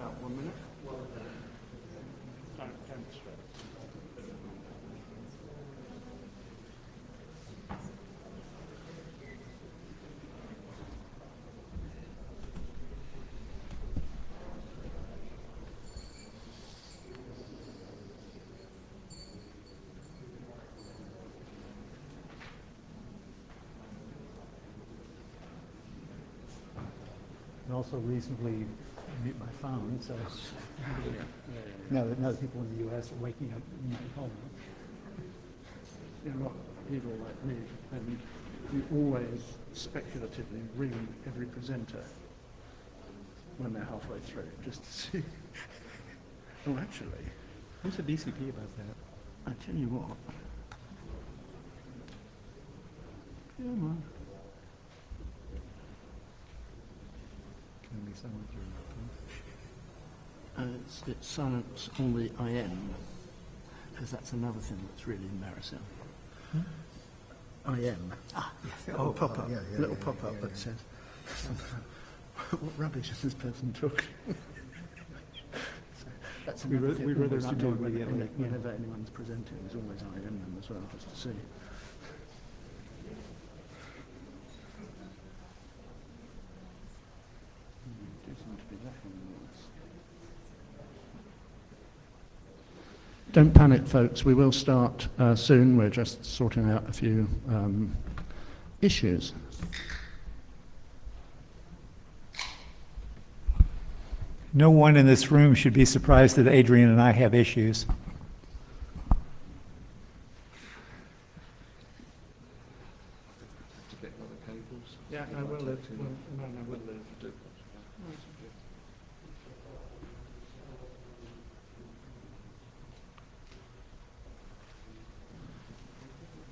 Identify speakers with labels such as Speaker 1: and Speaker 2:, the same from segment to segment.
Speaker 1: about 1 minute. Demonstrate.
Speaker 2: And also reasonably mute my phone, so now that people in the US are waking up in my home.
Speaker 1: You're not evil like me, and you always speculatively ring every presenter when they're halfway through, just to see. Oh, actually,
Speaker 2: Who's the BCP about that?
Speaker 1: I tell you what. Come on.
Speaker 2: Can we silence your
Speaker 1: It's silence on the IM, because that's another thing that's really embarrassing. IM.
Speaker 2: Ah, yes.
Speaker 1: Little pop-up, little pop-up that says, what rubbish is this person talking? So that's another thing
Speaker 2: we'd rather
Speaker 1: always
Speaker 2: not
Speaker 1: to do
Speaker 2: know whether
Speaker 1: whenever anyone's presenting. There's always IM them as well, just to see. Do seem to be lacking in this. Don't panic, folks. We will start soon. We're just sorting out a few issues.
Speaker 2: No one in this room should be surprised that Adrian and I have issues.
Speaker 1: Yeah, no, we'll live. We'll live.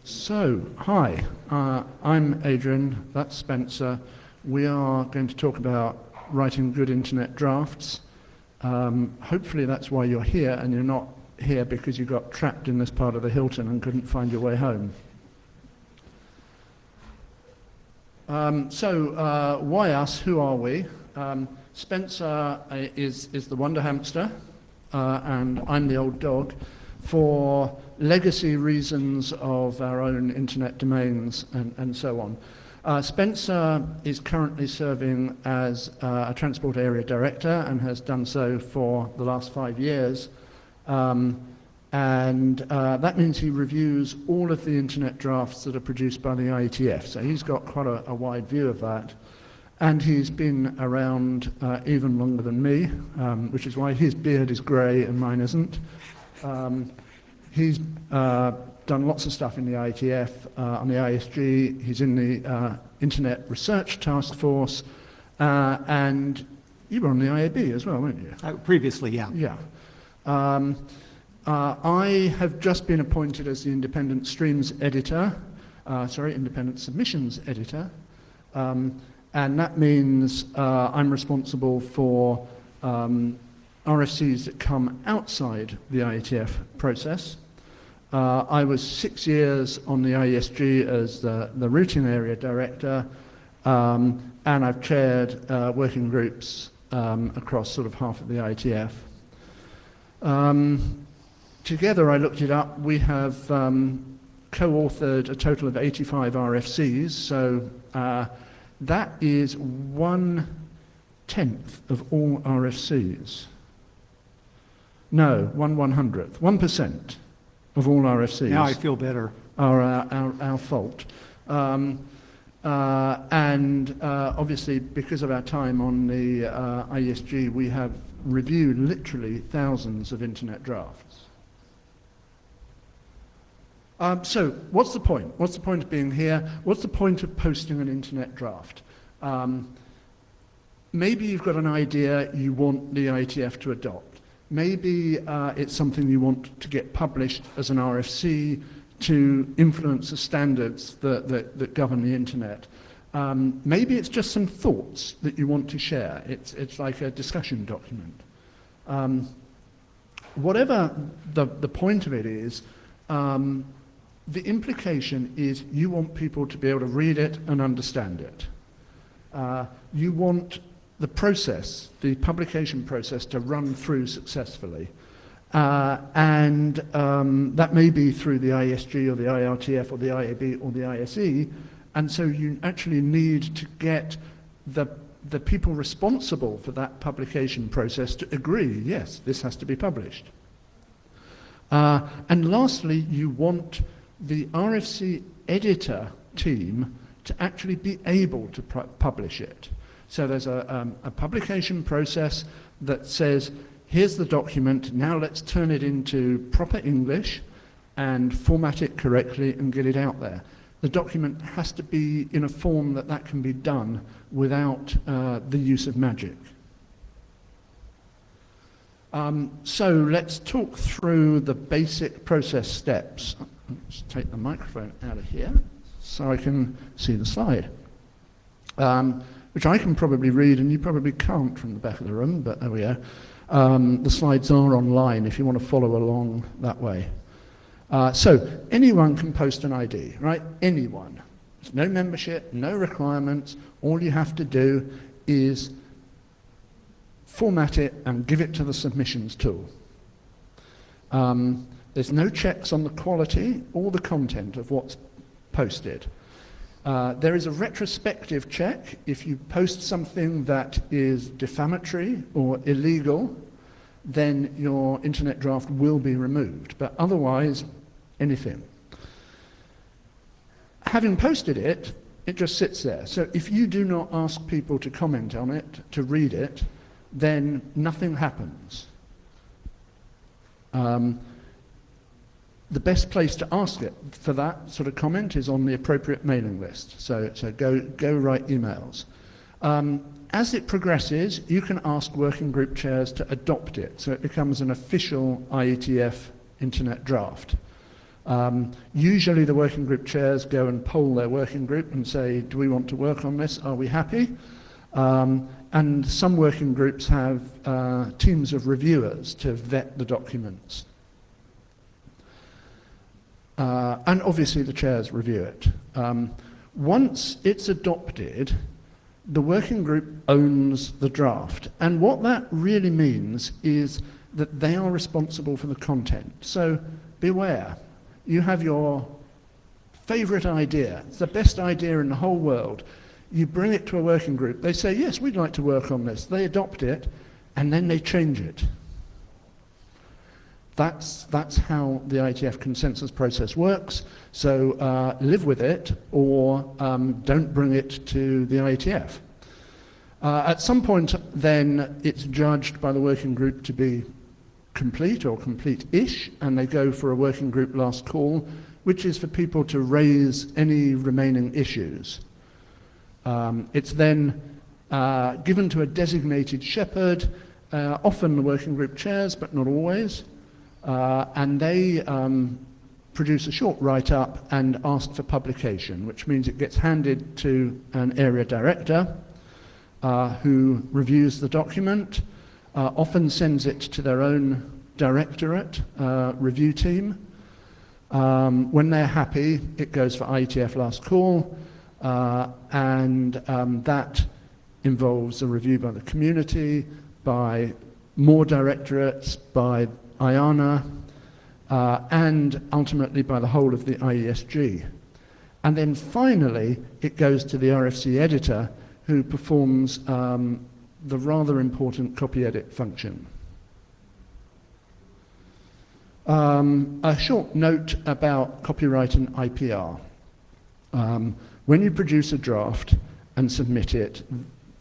Speaker 1: So, hi, I'm Adrian, that's Spencer. We are going to talk about writing good internet drafts. Hopefully that's why you're here, and you're not here because you got trapped in this part of the Hilton and couldn't find your way home. Why us? Who are we? Spencer is the Wonder Hamster, and I'm the old dog. For legacy reasons of our own internet domains and so on. Spencer is currently serving as a Transport Area Director and has done so for the last 5 years. That means he reviews all of the internet drafts that are produced by the IETF. So he's got quite a wide view of that. And he's been around even longer than me, which is why his beard is grey and mine isn't. He's done lots of stuff in the IETF, on the ISG. He's in the Internet Research Task Force, and you were on the IAB as well, weren't you?
Speaker 2: Previously, yeah.
Speaker 1: Yeah. I have just been appointed as the Independent Streams Editor, Independent Submissions Editor, and that means I'm responsible for RFCs that come outside the IETF process. I was 6 years on the ISG as the Routing Area Director, and I've chaired working groups across sort of half of the IETF. Together, I looked it up, we have co-authored a total of 85 RFCs, so that is 1/10 of all RFCs. No, 1/100th, 1% of all RFCs.
Speaker 2: Now I feel better.
Speaker 1: Are our fault. Obviously, because of our time on the ISG, we have reviewed literally thousands of internet drafts. So what's the point? What's the point of being here? What's the point of posting an internet draft? Maybe you've got an idea you want the IETF to adopt. Maybe it's something you want to get published as an RFC to influence the standards that govern the internet. Maybe it's just some thoughts that you want to share. It's like a discussion document. Whatever the point of it is, the implication is you want people to be able to read it and understand it. You want the process, the publication process, to run through successfully. And that may be through the IESG or the IETF or the IAB or the ISE, and so you actually need to get the people responsible for that publication process to agree, yes, this has to be published. And lastly, you want the RFC editor team to actually be able to publish it. So there's a publication process that says, here's the document, now let's turn it into proper English and format it correctly and get it out there. The document has to be in a form that can be done without the use of magic. So let's talk through the basic process steps. Let's take the microphone out of here so I can see the slide, which I can probably read and you probably can't from the back of the room, but there we go. The slides are online if you want to follow along that way. So anyone can post an ID, right? Anyone. There's no membership, no requirements. All you have to do is format it and give it to the submissions tool. There's no checks on the quality or the content of what's posted. There is a retrospective check. If you post something that is defamatory or illegal, then your internet draft will be removed, but otherwise, anything. Having posted it, it just sits there. So if you do not ask people to comment on it, to read it, then nothing happens. The best place to ask it for that sort of comment is on the appropriate mailing list. So go write emails. As it progresses, you can ask working group chairs to adopt it, so it becomes an official IETF internet draft. Usually the working group chairs go and poll their working group and say, do we want to work on this? Are we happy? And some working groups have teams of reviewers to vet the documents. And obviously the chairs review it. Once it's adopted, the working group owns the draft. And what that really means is that they are responsible for the content. So beware, you have your favorite idea, it's the best idea in the whole world. You bring it to a working group, they say, yes, we'd like to work on this. They adopt it, and then they change it. That's how the IETF consensus process works. So live with it, or don't bring it to the IETF. At some point, then, it's judged by the working group to be complete or complete-ish, and they go for a working group last call, which is for people to raise any remaining issues. It's then given to a designated shepherd, often the working group chairs, but not always. And they produce a short write-up and ask for publication, which means it gets handed to an area director who reviews the document, often sends it to their own directorate review team. When they're happy, it goes for IETF last call, and that involves a review by the community, by more directorates, by IANA, and ultimately by the whole of the IESG. And then finally, it goes to the RFC editor, who performs the rather important copy edit function. A short note about copyright and IPR. When you produce a draft and submit it,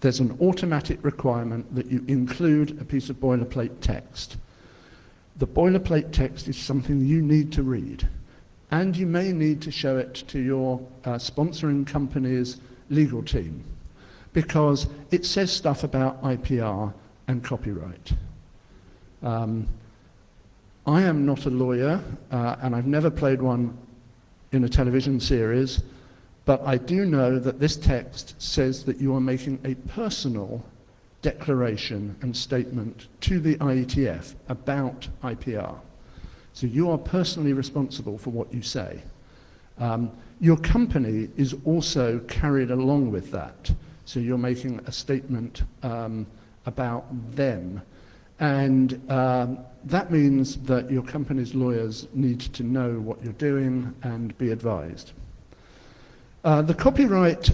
Speaker 1: there's an automatic requirement that you include a piece of boilerplate text. The boilerplate text is something you need to read, and you may need to show it to your sponsoring company's legal team, because it says stuff about IPR and copyright. I am not a lawyer, and I've never played one in a television series, but I do know that this text says that you are making a personal declaration and statement to the IETF about IPR. So you are personally responsible for what you say. Your company is also carried along with that. So you're making a statement about them. And that means that your company's lawyers need to know what you're doing and be advised. The copyright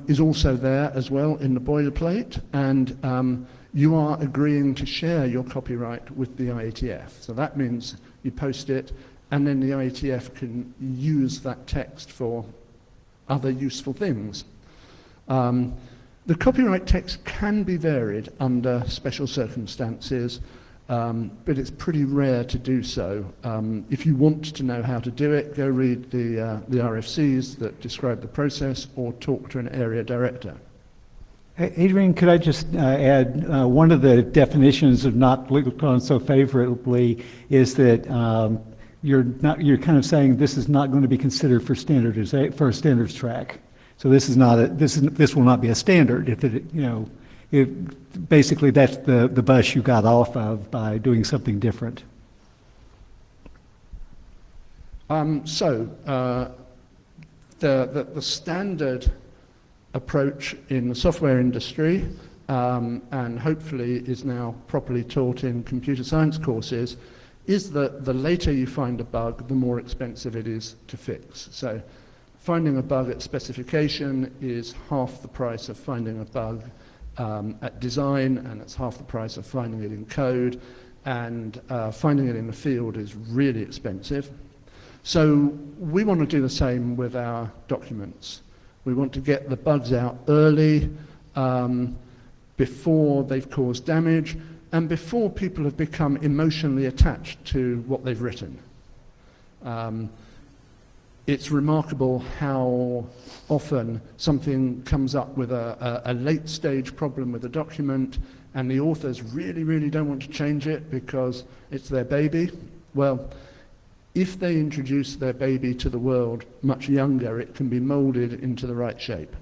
Speaker 1: is also there as well in the boilerplate, and you are agreeing to share your copyright with the IETF. So that means you post it, and then the IETF can use that text for other useful things. The copyright text can be varied under special circumstances, but it's pretty rare to do so. If you want to know how to do it, go read the RFCs that describe the process or talk to an area director.
Speaker 2: Adrian, could I just add, one of the definitions of not looked on so favorably is that you're kind of saying this is not going to be considered for for a standards track. So this is not this will not be a standard. If it, basically that's the bus you got off of by doing something different. The standard approach in the software industry, and hopefully is now properly taught in computer science courses, is that the later you find a bug, the more expensive it is to fix. So finding a bug at specification is half the price of finding a bug at design, and it's half the price of finding it in code, and finding it in the field is really expensive. So we want to do the same with our documents. We want to get the bugs out early, before they've caused damage, and before people have become emotionally attached to what they've written. It's remarkable how often something comes up with a late stage problem with a document, and the authors really, really don't want to change it because it's their baby. Well, if they introduce their baby to the world much younger, it can be molded into the right shape.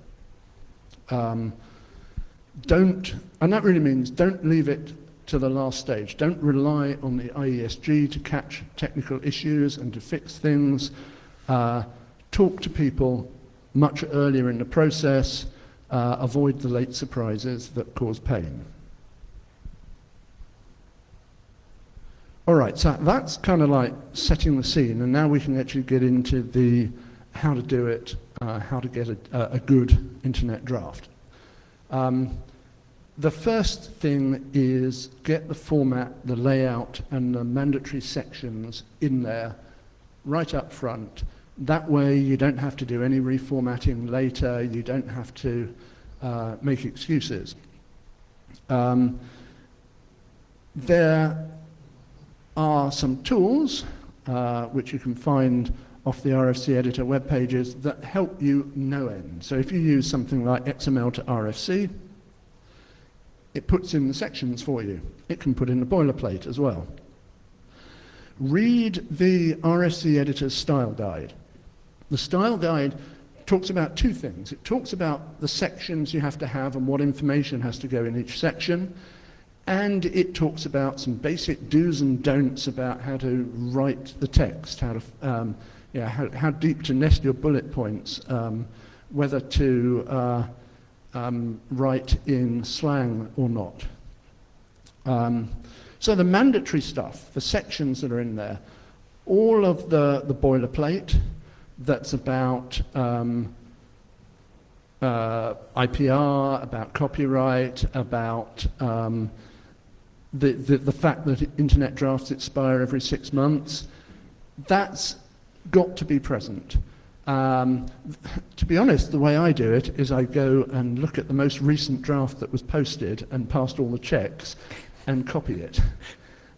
Speaker 2: And that really means don't leave it to the last stage. Don't rely on the IESG to catch technical issues and to fix things. Talk to people much earlier in the process. Avoid the late surprises that cause pain. All right, so that's kind of like setting the scene, and now we can actually get into the how to do it, how to get a good internet draft. The first thing is get the format, the layout, and the mandatory sections in there right up front. That way you don't have to do any reformatting later, you don't have to make excuses. There are some tools which you can find off the RFC editor web pages that help you no end. So if you use something like XML to RFC, it puts in the sections for you. It can put in the boilerplate as well. Read the RFC editor's style guide. The style guide talks about two things. It talks about the sections you have to have and what information has to go in each section. And it talks about some basic do's and don'ts about how to write the text, how deep to nest your bullet points, whether to write in slang or not. So the mandatory stuff, the sections that are in there, all of the boilerplate that's about IPR, about copyright, about the fact that internet drafts expire every 6 months, that's got to be present. To be honest, the way I do it is I go and look at the most recent draft that was posted and passed all the checks and copy it.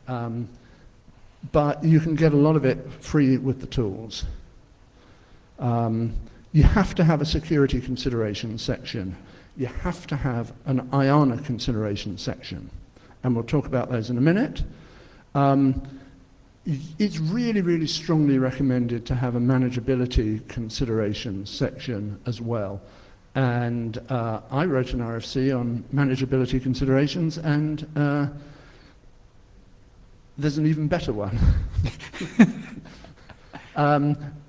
Speaker 2: But you can get a lot of it free with the tools. You have to have a security consideration section. You have to have an IANA consideration section. And we'll talk about those in a minute. It's really, really strongly recommended to have a manageability consideration section as well. And I wrote an RFC on manageability considerations, and there's an even better one.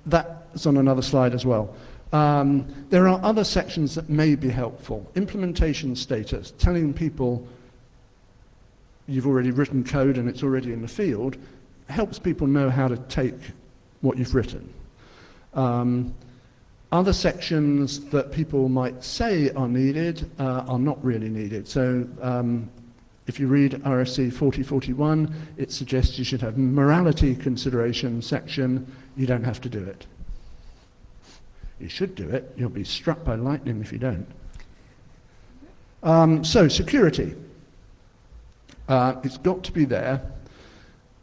Speaker 2: That's on another slide as well.
Speaker 1: There are other sections that may be helpful. Implementation status, telling people you've already written code and it's already in the field, helps people know how to take what you've written. Other sections that people might say are needed are not really needed. So if you read RFC 4041, it suggests you should have morality consideration section. You don't have to do it. You should do it. You'll be struck by lightning if you don't. So security. It's got to be there,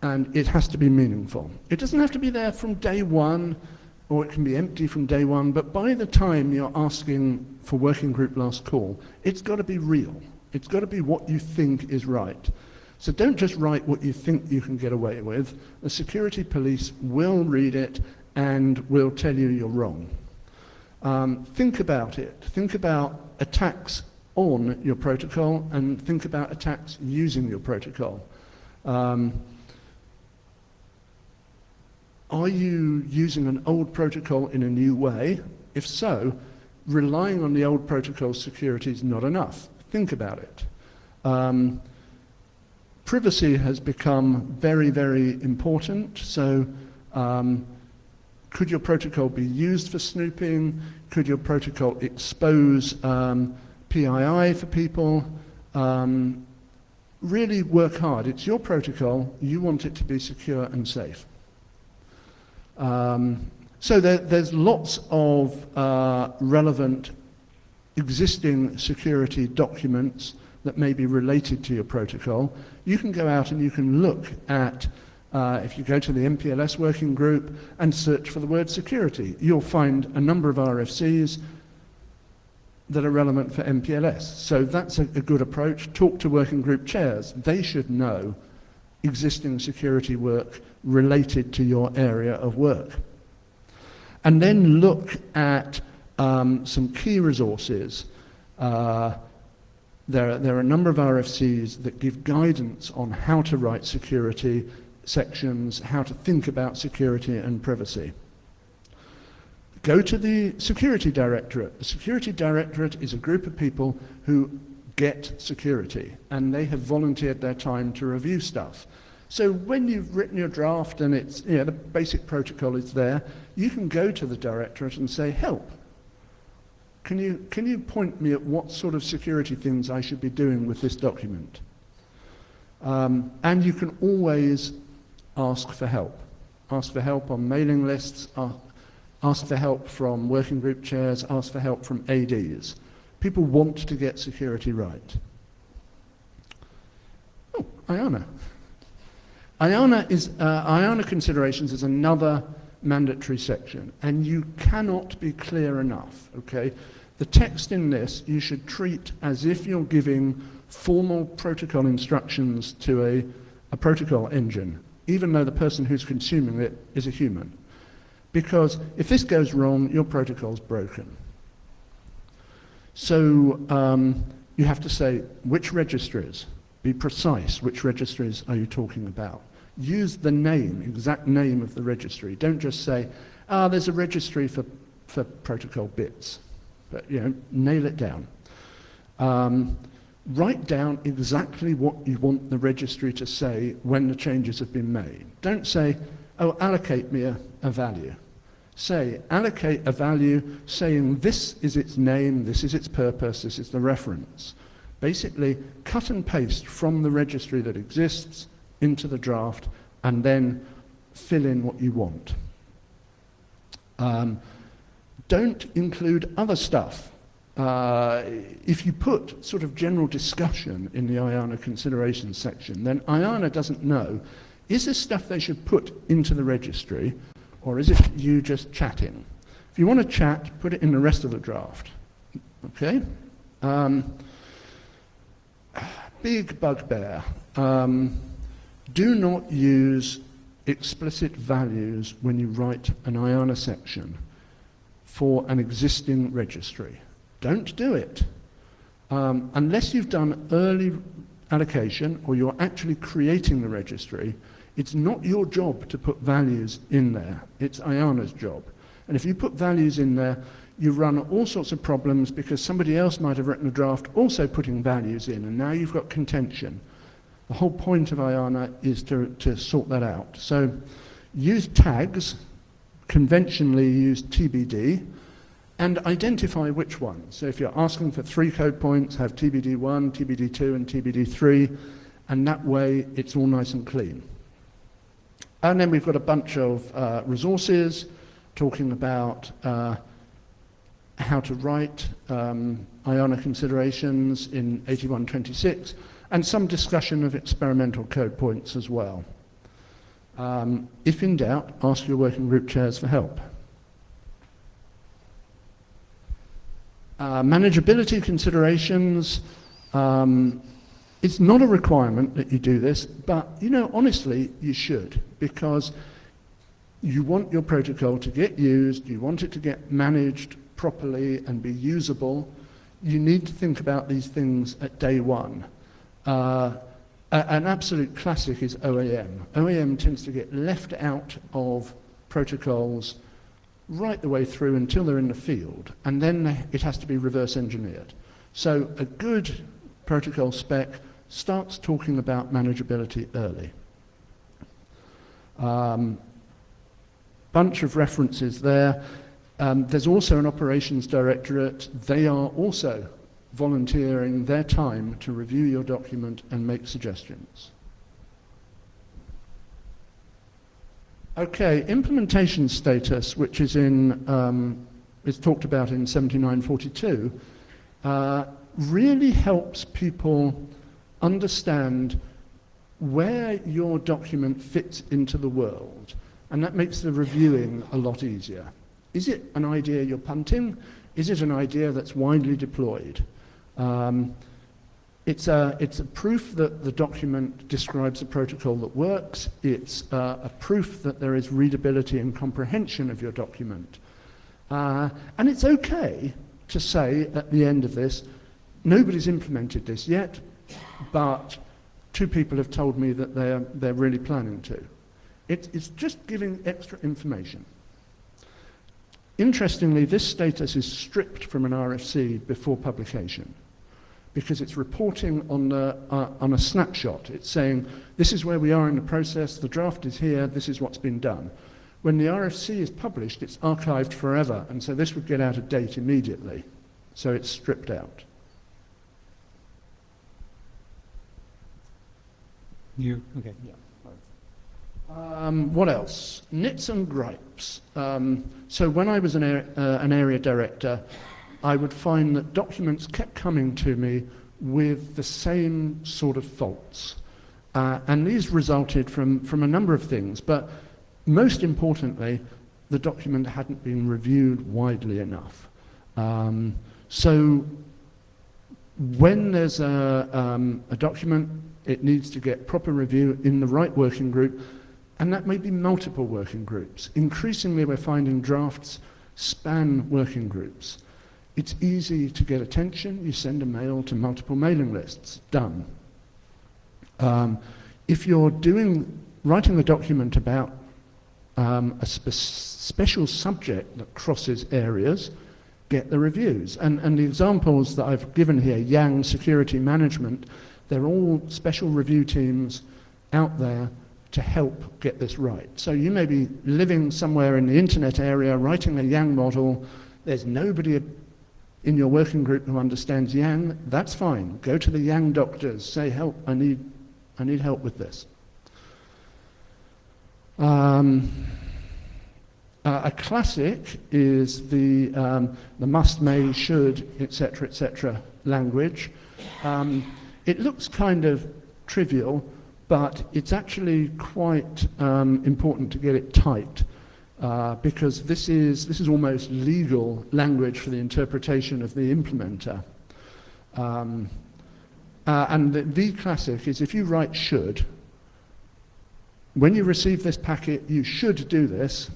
Speaker 1: and it has to be meaningful. It doesn't have to be there from day one, or it can be empty from day one, but by the time you're asking for working group last call, it's got to be real. It's got to be what you think is right. So don't just write what you think you can get away with. The security police will read it and will tell you you're wrong. Think about it. Think about attacks on your protocol and think about attacks using your protocol. Are you using an old protocol in a new way? If so, relying on the old protocol's security is not enough. Think about it. Privacy has become very, very important. So could your protocol be used for snooping? Could your protocol expose PII for people? Really work hard. It's your protocol. You want it to be secure and safe. So there's lots of relevant existing security documents that may be related to your protocol. You can go out and you can look at, if you go to the MPLS working group and search for the word security, you'll find a number of RFCs that are relevant for MPLS. So that's a good approach. Talk to working group chairs. They should know existing security work related to your area of work. And then look at some key resources. There are a number of RFCs that give guidance on how to write security sections, how to think about security and privacy. Go to the Security Directorate. The Security Directorate is a group of people who get security, and they have volunteered their time to review stuff. So when you've written your draft and it's, the basic protocol is there, you can go to the Directorate and say, help. Can you point me at what sort of security things I should be doing with this document? And you can always ask for help. Ask for help on mailing lists, ask for help from working group chairs, ask for help from ADs. People want to get security right. Oh, IANA. IANA considerations is another mandatory section, and you cannot be clear enough, okay? The text in this you should treat as if you're giving formal protocol instructions to a protocol engine, even though the person who's consuming it is a human. Because if this goes wrong, your protocol's broken. So you have to say which registries, be precise, which registries are you talking about? Use the name, exact name of the registry. Don't just say, there's a registry for protocol bits. But, nail it down. Write down exactly what you want the registry to say when the changes have been made. Don't say, allocate me a value. Say, allocate a value saying this is its name, this is its purpose, this is the reference. Basically, cut and paste from the registry that exists into the draft and then fill in what you want. Don't include other stuff. If you put sort of general discussion in the IANA considerations section, then IANA doesn't know, is this stuff they should put into the registry, or is it you just chatting? If you want to chat, put it in the rest of the draft. Okay? Big bugbear. Do not use explicit values when you write an IANA section for an existing registry. Don't do it. Unless you've done early allocation or you're actually creating the registry, it's not your job to put values in there. It's IANA's job. And if you put values in there, you run all sorts of problems because somebody else might have written a draft also putting values in, and now you've got contention. The whole point of IANA is to sort that out. So use tags, conventionally use TBD, and identify which ones. So if you're asking for 3 code points, have TBD1, TBD2, and TBD3, and that way it's all nice and clean. And then we've got a bunch of resources talking about how to write IANA considerations in 8126, and some discussion of experimental code points as well. If in doubt, ask your working group chairs for help. Manageability considerations, it's not a requirement that you do this, but honestly, you should, because you want your protocol to get used, you want it to get managed properly and be usable. You need to think about these things at day one. An absolute classic is OAM. OAM tends to get left out of protocols right the way through until they're in the field, and then it has to be reverse engineered. So a good protocol spec starts talking about manageability early. Bunch of references there. There's also an operations directorate. They are also volunteering their time to review your document and make suggestions. Okay, implementation status, which is is talked about in 7942, really helps people understand where your document fits into the world, and that makes the reviewing a lot easier. Is it an idea you're punting? Is it an idea that's widely deployed? It's a proof that the document describes a protocol that works. It's a proof that there is readability and comprehension of your document. And it's okay to say at the end of this, nobody's implemented this yet, but 2 people have told me that they're really planning to. It's just giving extra information. Interestingly, this status is stripped from an RFC before publication, because it's reporting on a snapshot. It's saying, this is where we are in the process, the draft is here, this is what's been done. When the RFC is published, it's archived forever, and so this would get out of date immediately. So it's stripped out.
Speaker 3: Okay.
Speaker 1: Yeah. What else? Nits and gripes. So when I was an area director, I would find that documents kept coming to me with the same sort of faults. And these resulted from a number of things, but most importantly, the document hadn't been reviewed widely enough. So when there's a document, it needs to get proper review in the right working group, and that may be multiple working groups. Increasingly, we're finding drafts span working groups. It's easy to get attention. You send a mail to multiple mailing lists. Done. If you're writing the document about a special subject that crosses areas, get the reviews. And the examples that I've given here, Yang Security Management, they're all special review teams out there to help get this right. So you may be living somewhere in the internet area, writing a Yang model. There's nobody in your working group who understands Yang. That's fine. Go to the Yang doctors. Say, help, I need help with this. A classic is the must, may, should, etc. language. It looks kind of trivial, but it's actually quite important to get it tight, because this is almost legal language for the interpretation of the implementer. And the classic is, if you write should, when you receive this packet, you should do this.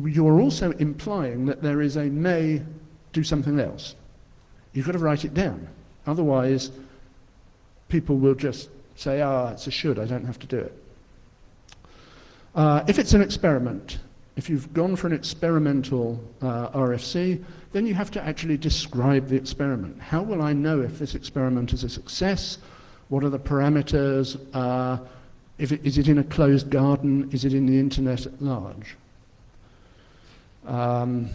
Speaker 1: You're also implying that there is a may do something else. You've got to write it down. Otherwise, people will just say, it's a should, I don't have to do it. If it's an experiment, If you've gone for an experimental RFC, then you have to actually describe the experiment. How will I know if this experiment is a success? What are the parameters? Is it in a closed garden? Is it in the internet at large? And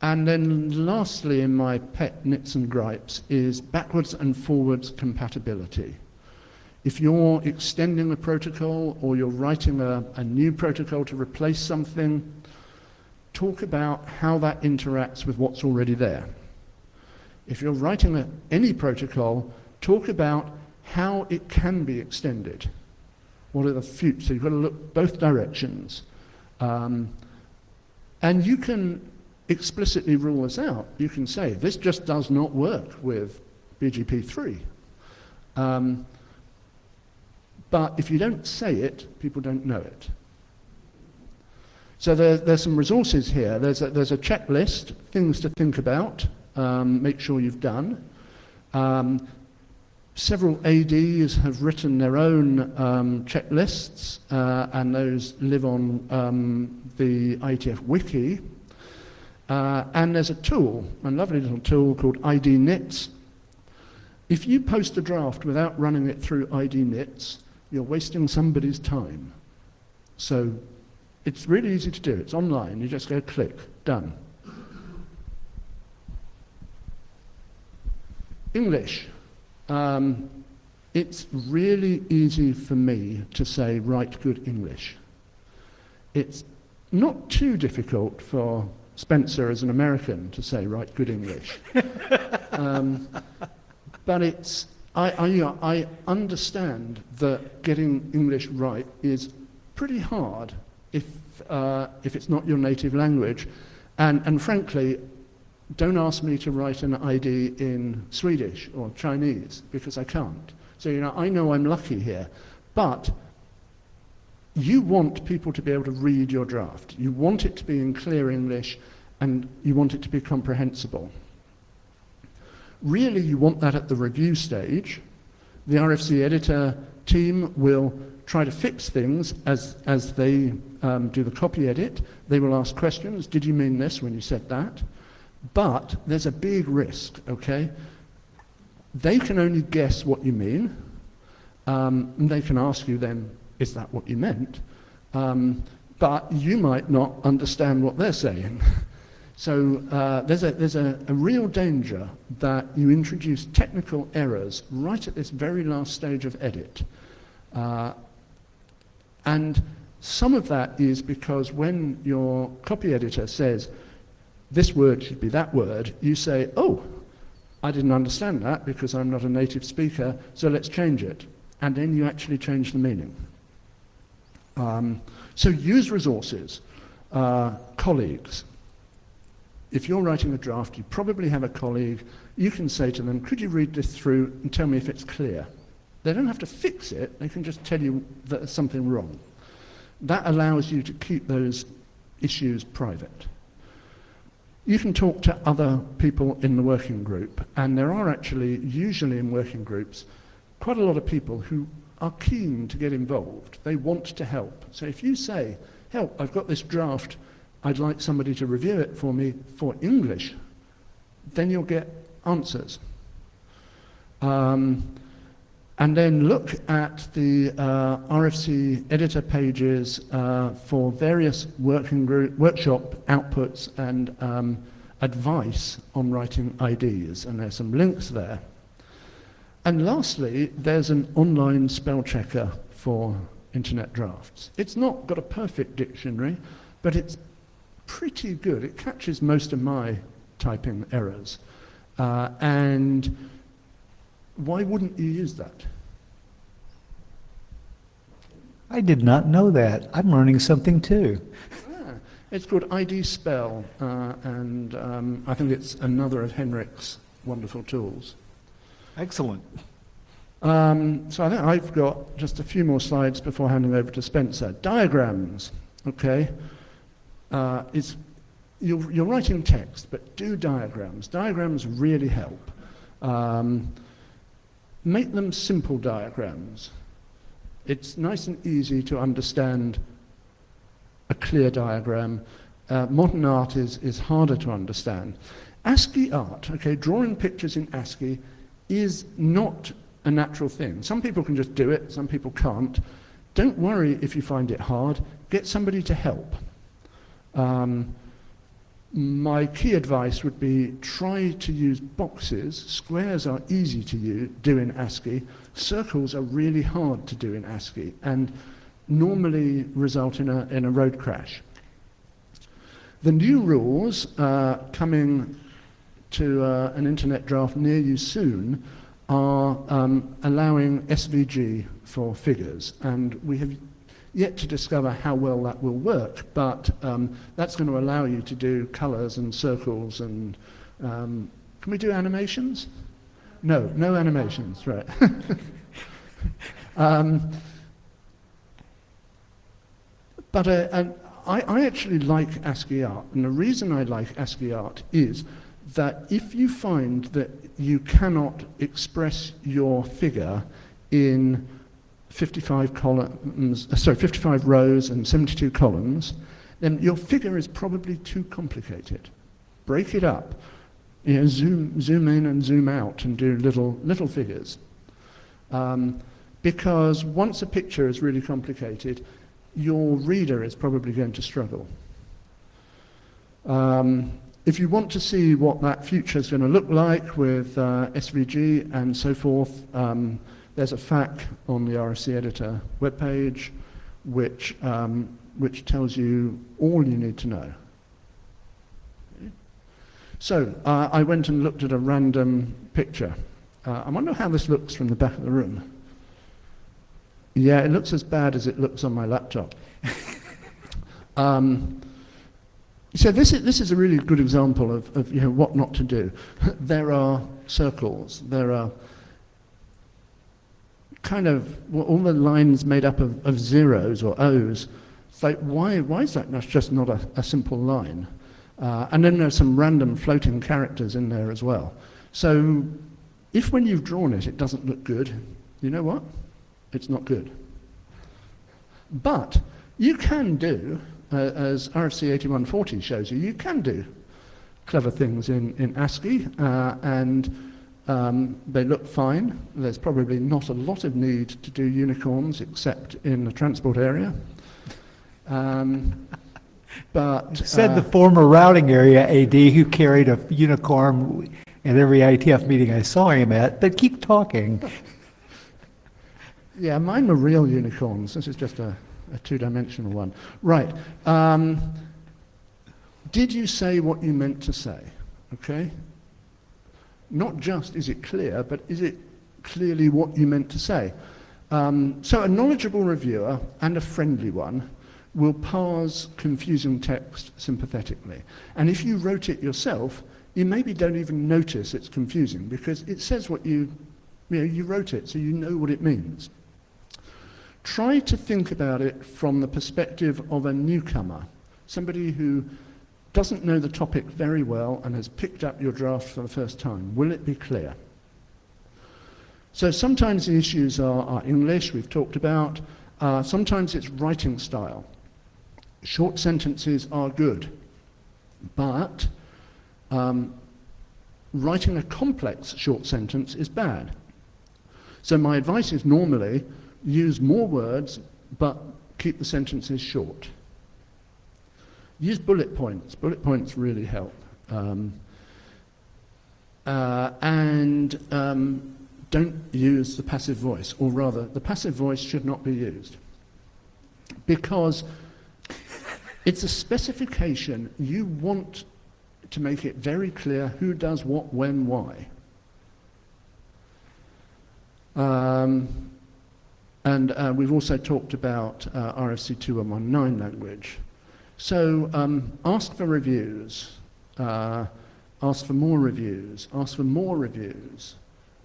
Speaker 1: then lastly, in my pet nits and gripes, is backwards and forwards compatibility. If you're extending a protocol or you're writing a new protocol to replace something, talk about how that interacts with what's already there. If you're writing any protocol, talk about how it can be extended. What are the futures? So you've got to look both directions. And you can explicitly rule this out. You can say, this just does not work with BGP3. But if you don't say it, people don't know it. So there's some resources here. There's a checklist, things to think about, make sure you've done. Several ADs have written their own checklists, and those live on the IETF wiki. And there's a tool, a lovely little tool called IDNITs. If you post a draft without running it through IDNITs, you're wasting somebody's time. So it's really easy to do. It's online. You just go click, done. English. It's really easy for me to say write good English. It's not too difficult for Spencer as an American to say write good English. But it's, I understand that getting English right is pretty hard if it's not your native language. And frankly, don't ask me to write an ID in Swedish or Chinese, because I can't. So, I know I'm lucky here. But you want people to be able to read your draft. You want it to be in clear English, and you want it to be comprehensible. Really, you want that at the review stage. The RFC editor team will try to fix things as they do the copy edit. They will ask questions. Did you mean this when you said that? But there's a big risk, okay? They can only guess what you mean. And they can ask you then, is that what you meant? But you might not understand what they're saying. So there's a real danger that you introduce technical errors right at this very last stage of edit. And some of that is because when your copy editor says, this word should be that word, you say, oh, I didn't understand that because I'm not a native speaker, so let's change it. And then you actually change the meaning. So use resources, colleagues. If you're writing a draft, you probably have a colleague. You can say to them, could you read this through and tell me if it's clear? They don't have to fix it. They can just tell you that there's something wrong. That allows you to keep those issues private. You can talk to other people in the working group, and there are actually, usually in working groups, quite a lot of people who are keen to get involved. They want to help. So if you say, help, I've got this draft, I'd like somebody to review it for me for English, then you'll get answers. And then look at the RFC editor pages for various workshop outputs and advice on writing IDs, and there's some links there. And lastly, there's an online spell checker for internet drafts. It's not got a perfect dictionary, but it's pretty good. It catches most of my typing errors. And why wouldn't you use that?
Speaker 3: I did not know that. I'm learning something too.
Speaker 1: It's called ID Spell, and I think it's another of Henrik's wonderful tools.
Speaker 3: Excellent.
Speaker 1: So I think I've got just a few more slides before handing over to Spencer. Diagrams, okay. You're writing text, but do diagrams. Diagrams really help. Make them simple diagrams. It's nice and easy to understand a clear diagram. Modern art is harder to understand. ASCII art, okay, drawing pictures in ASCII is not a natural thing. Some people can just do it, some people can't. Don't worry if you find it hard, get somebody to help. My key advice would be try to use boxes. Squares are easy to do in ASCII. Circles are really hard to do in ASCII and normally result in a road crash. The new rules coming to an internet draft near you soon are allowing SVG for figures, and we have yet to discover how well that will work, but that's going to allow you to do colours and circles and can we do animations? No animations, right. But I actually like ASCII art, and the reason I like ASCII art is that if you find that you cannot express your figure in 55 rows and 72 columns, then your figure is probably too complicated. Break it up. You know, zoom in and zoom out and do little figures. Because once a picture is really complicated, your reader is probably going to struggle. If you want to see what that future is going to look like with SVG and so forth, there's a FAQ on the RFC editor webpage which tells you all you need to know. So I went and looked at a random picture. I wonder how this looks from the back of the room. Yeah, it looks as bad as it looks on my laptop. So this is a really good example of you know, what not to do. There are circles, there are kind of all the lines made up of zeros or O's. It's like, why is that just not a simple line? And then there's some random floating characters in there as well. So if when you've drawn it, it doesn't look good, you know what? It's not good. But you can do, as RFC 8140 shows you, you can do clever things in ASCII, and they look fine. There's probably not a lot of need to do unicorns except in the transport area. But
Speaker 3: said the former routing area AD who carried a unicorn at every IETF meeting I saw him at, but keep talking.
Speaker 1: Yeah, mine were real unicorns. This is just a two-dimensional one. Right. Did you say what you meant to say? Okay. Not just is it clear, but is it clearly what you meant to say? So a knowledgeable reviewer and a friendly one will parse confusing text sympathetically. And if you wrote it yourself, you maybe don't even notice it's confusing because it says what you wrote it, so you know what it means. Try to think about it from the perspective of a newcomer, somebody who doesn't know the topic very well and has picked up your draft for the first time. Will it be clear? So sometimes the issues are English, we've talked about. Sometimes it's writing style. Short sentences are good, but writing a complex short sentence is bad. So my advice is normally use more words, but keep the sentences short. Use bullet points. Bullet points really help. Don't use the passive voice, or rather, the passive voice should not be used. Because it's a specification. You want to make it very clear who does what, when, why. We've also talked about RFC 2119 language. So ask for reviews, ask for more reviews, ask for more reviews,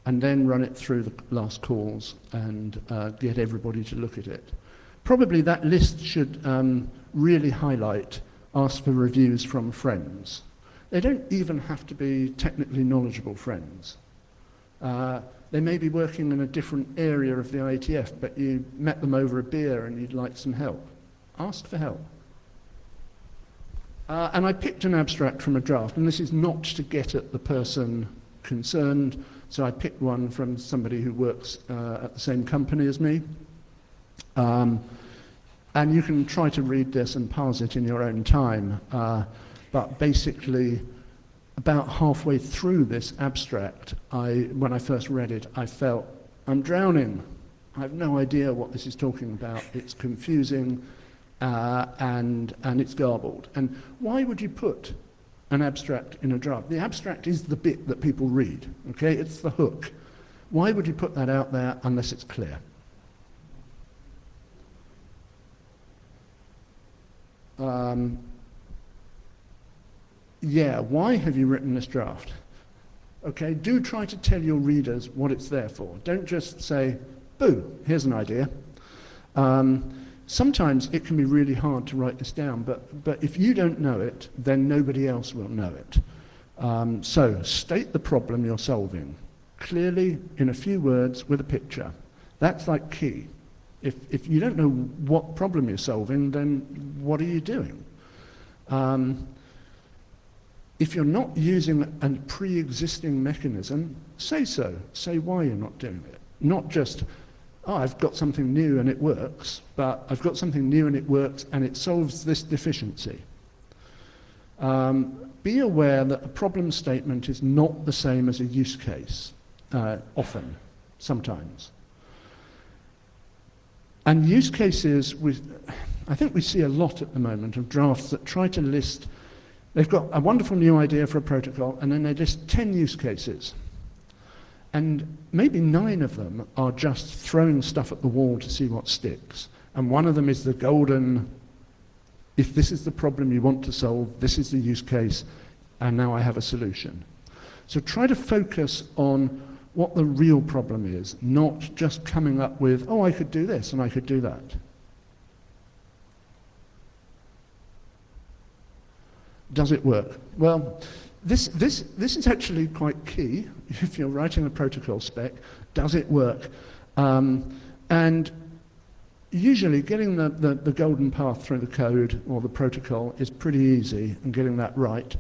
Speaker 1: and then run it through the last calls and get everybody to look at it. Probably that list should really highlight ask for reviews from friends. They don't even have to be technically knowledgeable friends. They may be working in a different area of the IETF, but you met them over a beer and you'd like some help. Ask for help. And I picked an abstract from a draft, and this is not to get at the person concerned, so I picked one from somebody who works at the same company as me. And you can try to read this and parse it in your own time, but basically, about halfway through this abstract, when I first read it, I felt, I'm drowning. I have no idea what this is talking about. It's confusing, and it's garbled. And why would you put an abstract in a draft? The abstract is the bit that people read, okay? It's the hook. Why would you put that out there unless it's clear? Yeah, why have you written this draft? Okay, do try to tell your readers what it's there for. Don't just say, boo, here's an idea. Sometimes it can be really hard to write this down, but if you don't know it, then nobody else will know it. So state the problem you're solving clearly in a few words with a picture. That's like key. If you don't know what problem you're solving, then what are you doing? If you're not using a pre-existing mechanism, say so. Say why you're not doing it. Not just, oh, I've got something new and it works, but I've got something new and it works and it solves this deficiency. Be aware that a problem statement is not the same as a use case, often, sometimes. And use cases, I think we see a lot at the moment of drafts that try to list, they've got a wonderful new idea for a protocol, and then they list 10 use cases. And maybe 9 of them are just throwing stuff at the wall to see what sticks. And one of them is the golden, if this is the problem you want to solve, this is the use case, and now I have a solution. So try to focus on what the real problem is, not just coming up with, oh, I could do this and I could do that. Does it work? Well, this is actually quite key if you're writing a protocol spec. Does it work? And usually getting the golden path through the code or the protocol is pretty easy, and getting that right.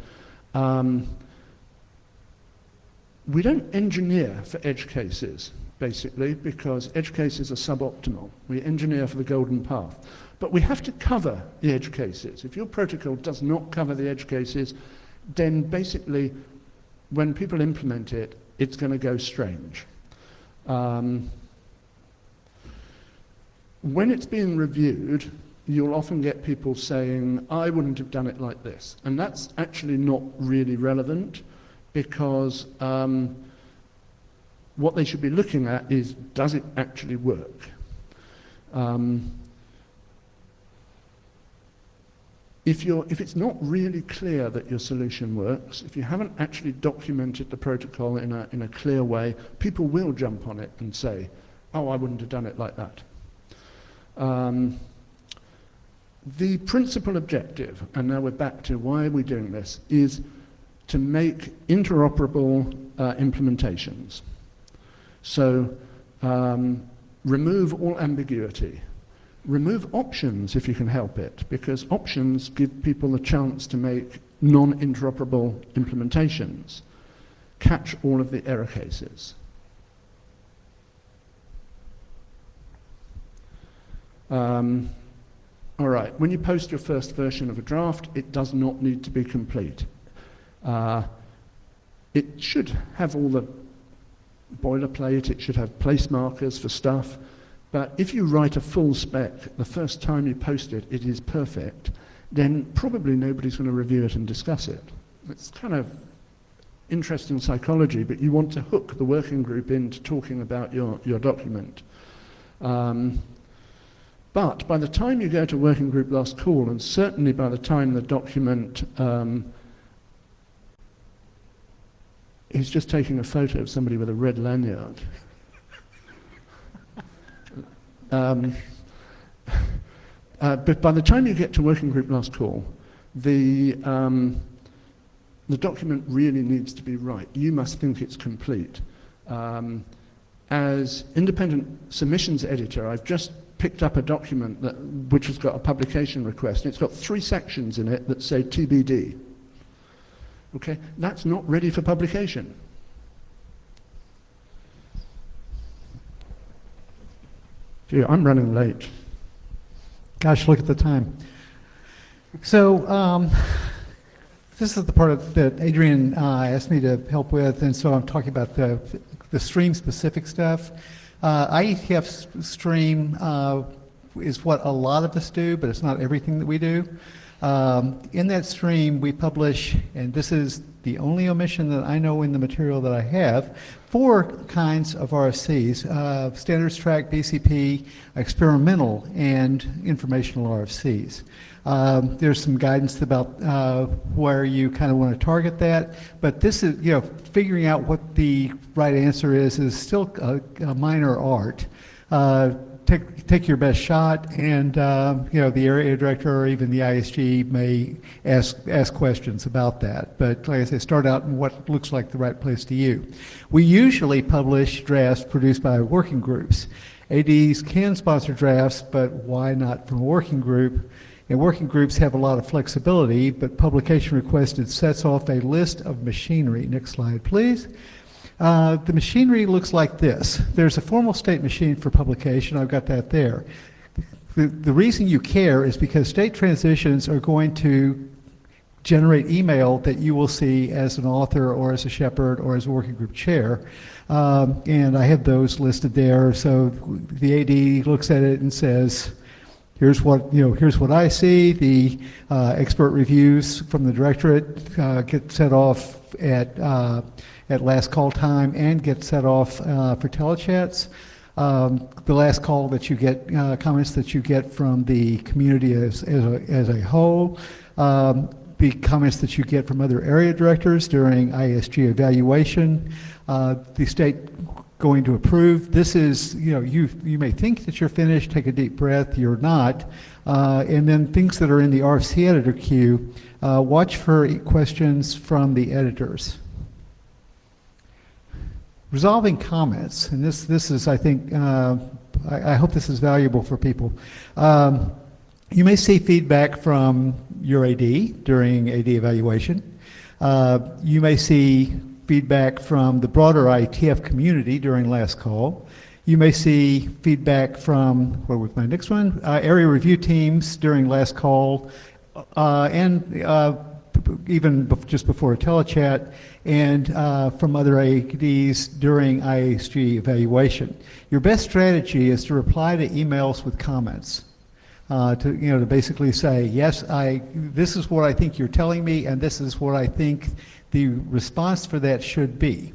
Speaker 1: We don't engineer for edge cases, basically, because edge cases are suboptimal. We engineer for the golden path. But we have to cover the edge cases. If your protocol does not cover the edge cases, then basically, when people implement it, it's going to go strange. When it's being reviewed, you'll often get people saying, I wouldn't have done it like this. And that's actually not really relevant, because what they should be looking at is, does it actually work? If it's not really clear that your solution works, if you haven't actually documented the protocol in a clear way, people will jump on it and say, oh, I wouldn't have done it like that. The principal objective, and now we're back to why are we doing this, is to make interoperable implementations. So remove all ambiguity. Remove options if you can help it, because options give people a chance to make non-interoperable implementations. Catch all of the error cases. All right, when you post your first version of a draft, it does not need to be complete. It should have all the boilerplate, it should have place markers for stuff, but if you write a full spec the first time you post it, it is perfect, then probably nobody's going to review it and discuss it. It's kind of interesting psychology, but you want to hook the working group into talking about your document. But by the time you go to working group last call, and certainly by the time the document he's just taking a photo of somebody with a red lanyard. But by the time you get to working group last call, the document really needs to be right. You must think it's complete. As independent submissions editor, I've just picked up a document which has got a publication request, and it's got 3 sections in it that say TBD. Okay, that's not ready for publication. Gee, I'm running late.
Speaker 3: Gosh, look at the time. So this is the part that Adrian asked me to help with, and so I'm talking about the stream-specific stuff. IETF stream is what a lot of us do, but it's not everything that we do. In that stream, we publish, and this is the only omission that I know in the material that I have, 4 kinds of RFCs, standards track, BCP, experimental, and informational RFCs. There's some guidance about where you kind of want to target that, but this is, figuring out what the right answer is still a minor art. Take your best shot, and the area director or even the ISG may ask questions about that. But like I say, start out in what looks like the right place to you. We usually publish drafts produced by working groups. ADs can sponsor drafts, but why not from a working group? And working groups have a lot of flexibility, but publication requested sets off a list of machinery. Next slide, please. The machinery looks like this. There's a formal state machine for publication. I've got that there. The reason you care is because state transitions are going to generate email that you will see as an author or as a shepherd or as a working group chair. And I have those listed there. So the AD looks at it and says, here's what I see. The expert reviews from the directorate get set off at last call time and get set off for telechats. The last call that you get, comments that you get from the community as a whole, the comments that you get from other area directors during ISG evaluation, the state going to approve. This is, you may think that you're finished, take a deep breath, you're not. And then things that are in the RFC editor queue, watch for questions from the editors. Resolving comments, and this is, I think, I hope this is valuable for people. You may see feedback from your AD during AD evaluation. You may see feedback from the broader IETF community during last call. You may see feedback from, what was my next one? Area review teams during last call, and even just before a telechat, and from other ADs during ISG evaluation. Your best strategy is to reply to emails with comments. To basically say, yes, this is what I think you're telling me, and this is what I think the response for that should be.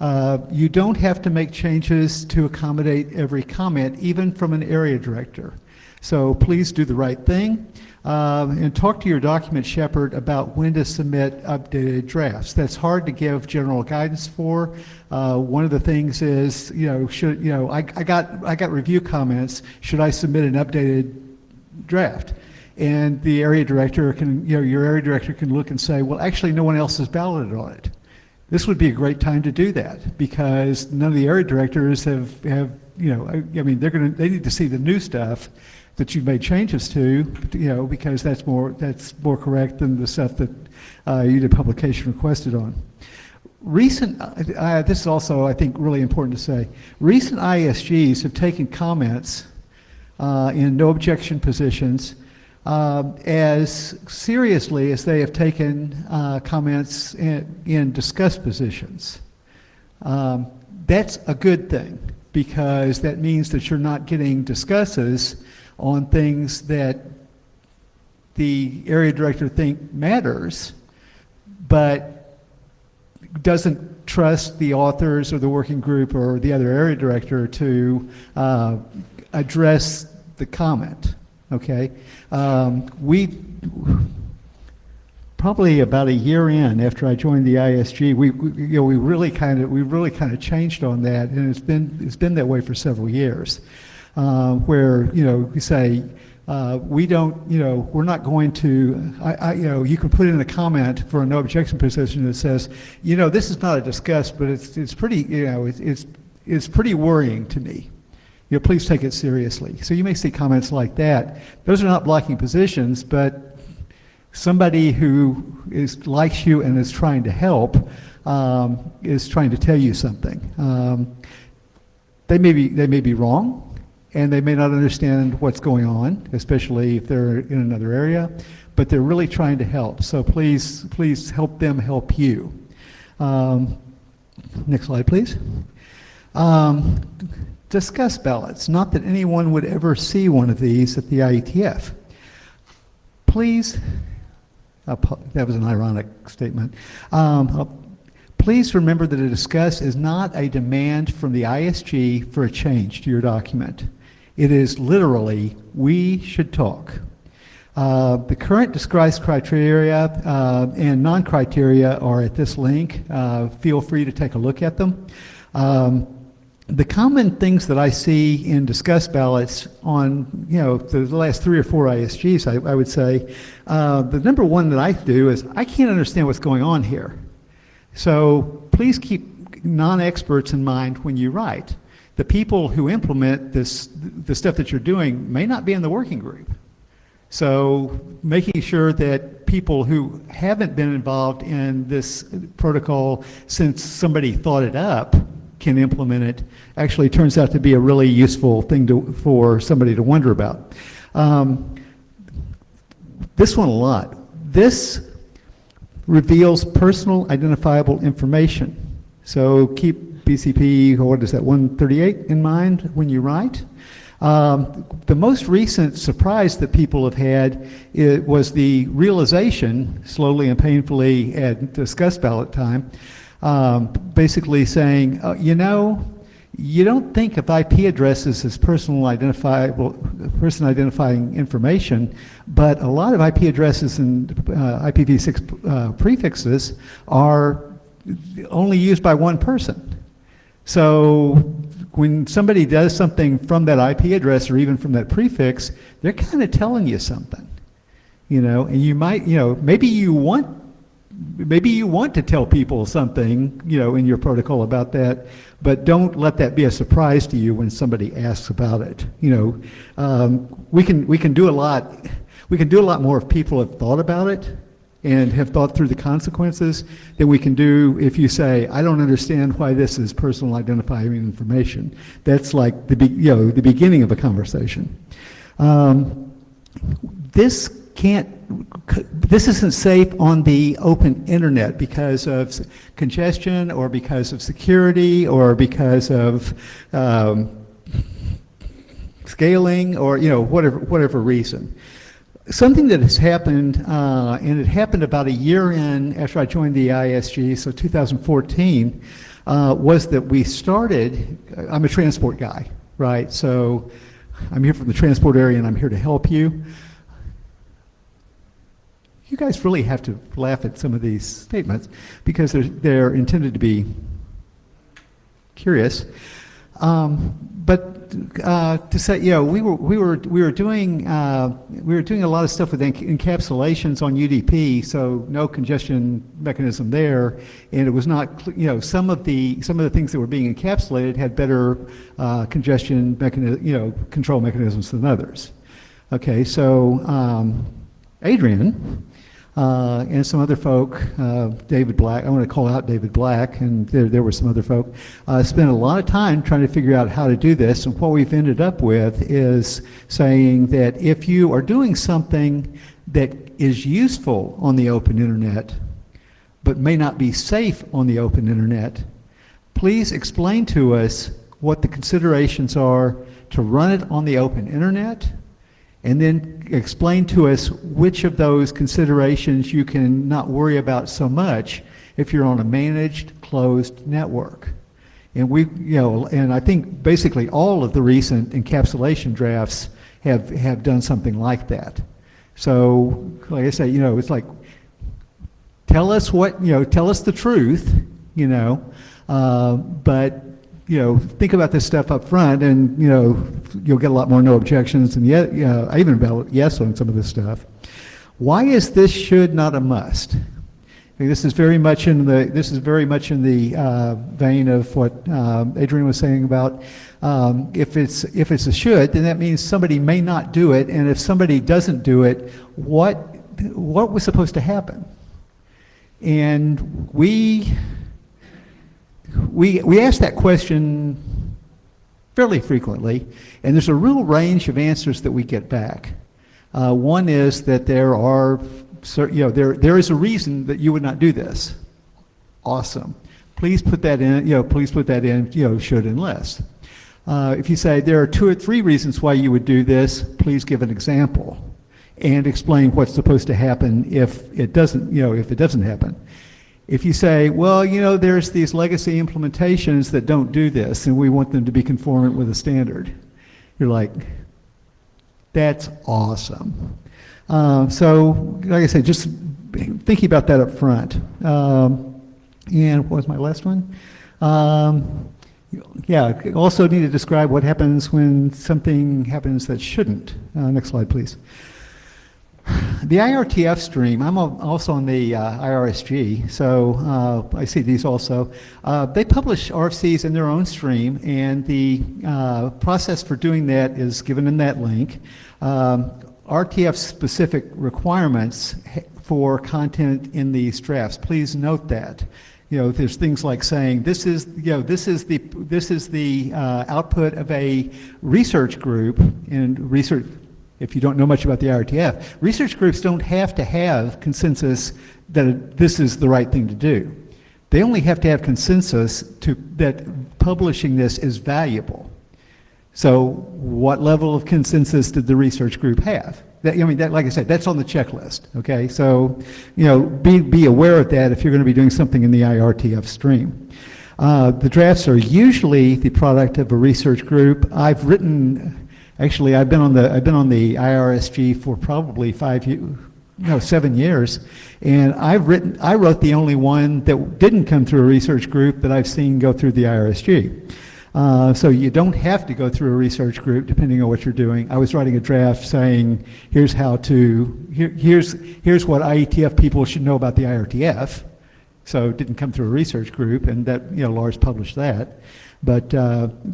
Speaker 3: You don't have to make changes to accommodate every comment, even from an area director. So please do the right thing. And talk to your document shepherd about when to submit updated drafts. That's hard to give general guidance for. One of the things is, I got review comments. Should I submit an updated draft? And the area director can, your area director can look and say, well, actually, no one else has balloted on it. This would be a great time to do that because none of the area directors have they need to see the new stuff that you've made changes to, because that's more correct than the stuff that you did publication requested on. Recent, this is also, I think, really important to say, recent ISGs have taken comments in no objection positions as seriously as they have taken comments in discussed positions. That's a good thing because that means that you're not getting discusses on things that the area director think matters, but doesn't trust the authors or the working group or the other area director to address the comment. Okay, we probably about a year in after I joined the ISG, we really kind of changed on that, and it's been that way for several years. Where we say we don't, we're not going to, you can put in a comment for a no objection position that says, this is not a discuss, but it's pretty, it's pretty worrying to me. please take it seriously. So you may see comments like that. Those are not blocking positions, but somebody who likes you and is trying to help is trying to tell you something. They may be wrong, and they may not understand what's going on, especially if they're in another area, but they're really trying to help. So please help them help you. Next slide, please. Discuss ballots. Not that anyone would ever see one of these at the IETF. Please, that was an ironic statement. Please remember that a discuss is not a demand from the ISG for a change to your document. It is literally, we should talk. The current discuss criteria and non-criteria are at this link. Feel free to take a look at them. The common things that I see in discuss ballots on, the last 3 or 4 ISGs, I would say, the number one that I do is I can't understand what's going on here. So please keep non-experts in mind when you write. The people who implement the stuff that you're doing may not be in the working group. So making sure that people who haven't been involved in this protocol since somebody thought it up can implement it actually turns out to be a really useful thing for somebody to wonder about. This one a lot. This reveals personal identifiable information. So keep BCP, what is that, 138 in mind when you write. The most recent surprise that people have had was the realization, slowly and painfully at discuss ballot time, basically saying, you don't think of IP addresses as person identifying information, but a lot of IP addresses and IPv6 prefixes are only used by one person. So when somebody does something from that IP address or even from that prefix, they're kind of telling you something, and you might, maybe you want to tell people something, in your protocol about that, but don't let that be a surprise to you when somebody asks about it. We can do a lot. We can do a lot more if people have thought about it and have thought through the consequences than we can do if you say, I don't understand why this is personal identifying information. That's like the beginning of a conversation. This isn't safe on the open internet because of congestion or because of security or because of scaling or whatever reason. Something that has happened, and it happened about a year in after I joined the ISG, so 2014, was that we started, I'm a transport guy, right? So I'm here from the transport area and I'm here to help you. You guys really have to laugh at some of these statements because they're intended to be curious. But to say, we were doing a lot of stuff with encapsulations on UDP, so no congestion mechanism there, and it was not, some of the things that were being encapsulated had better congestion control mechanisms than others. Okay, so Adrian. And some other folk, David Black, I want to call out David Black, and there were some other folk, spent a lot of time trying to figure out how to do this, and what we've ended up with is saying that if you are doing something that is useful on the open internet, but may not be safe on the open internet, please explain to us what the considerations are to run it on the open internet, and then explain to us which of those considerations you can not worry about so much if you're on a managed closed network. And and I think basically all of the recent encapsulation drafts have done something like that. So, like I say, it's like, tell us the truth, but think about this stuff up front, and you'll get a lot more no objections, and I even about yes on some of this stuff. Why is this should not a must? Okay, this is very much in the vein of what Adrian was saying about if it's a should, then that means somebody may not do it, and if somebody doesn't do it, what was supposed to happen? And we ask that question fairly frequently, and there's a real range of answers that we get back. One is that there is a reason that you would not do this. Awesome. Please put that in, should unless. If you say there are 2 or 3 reasons why you would do this, please give an example and explain what's supposed to happen if it doesn't happen. If you say, well, there's these legacy implementations that don't do this and we want them to be conformant with the standard, you're like, that's awesome. So, like I said, just thinking about that up front. And what was my last one? Also need to describe what happens when something happens that shouldn't. Next slide, please. The IRTF stream, I'm also on the IRSG, so I see these also. They publish RFCs in their own stream, and the process for doing that is given in that link. RTF-specific requirements for content in these drafts. Please note that. There's things like saying this is the output of a research group, and research. If you don't know much about the IRTF, research groups don't have to have consensus that this is the right thing to do. They only have to have consensus that publishing this is valuable. So what level of consensus did the research group have? Like I said, that's on the checklist, okay? So, be aware of that if you're going to be doing something in the IRTF stream. The drafts are usually the product of a research group. I've been on the IRSG for probably 7 years, and I wrote the only one that didn't come through a research group that I've seen go through the IRSG. So you don't have to go through a research group depending on what you're doing. I was writing a draft saying, here's what IETF people should know about the IRTF. So it didn't come through a research group, and that, Lars published that. But